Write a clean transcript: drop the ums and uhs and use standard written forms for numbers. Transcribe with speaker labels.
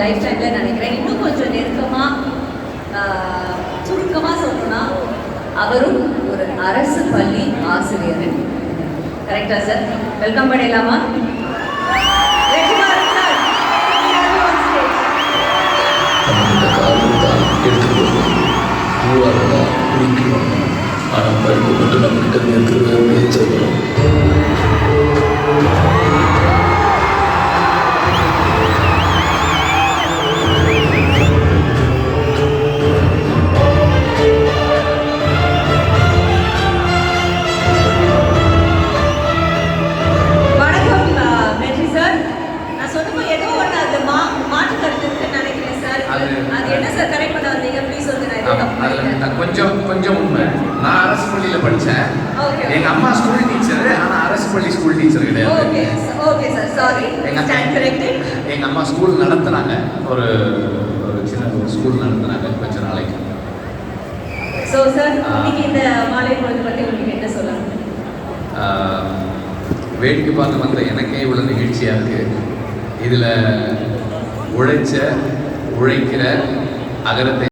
Speaker 1: Life டைமில் நினைக்கிறேன். இன்னும் கொஞ்சம் நெருக்கமாக சுருக்கமாக சொல்லணும்னா அவரும் ஒரு அரசு பள்ளி ஆசிரியர். கரெக்டா சார்? வெல்கம் பண்ணிடலாமா?
Speaker 2: ஆனால் படிப்பு மட்டும் நம்மகிட்ட நிறுத்தவே சொல்லணும்.
Speaker 3: கொஞ்சம் உண்மை. நான் அரசு பள்ளியில் படித்தேன். எங்கள் அம்மா ஸ்கூல் டீச்சர், ஆனால் அரசு பள்ளி ஸ்கூல் டீச்சர் கிடையாது. எங்கள் அம்மா ஸ்கூல் நடத்துனாங்க, ஒரு சின்ன ஒரு ஸ்கூல் நடத்துனாங்க கொஞ்ச நாளைக்கு.
Speaker 1: ஸோ சார், இன்னைக்கு இந்த மாலை பொழுது பற்றி உங்களுக்கு என்ன சொல்லலாம்?
Speaker 3: வேடிக்கை பார்த்து வந்த எனக்கே இவ்வளோ நிகழ்ச்சியாக இருக்குது. இதில் உழைக்கிற அகரத்தை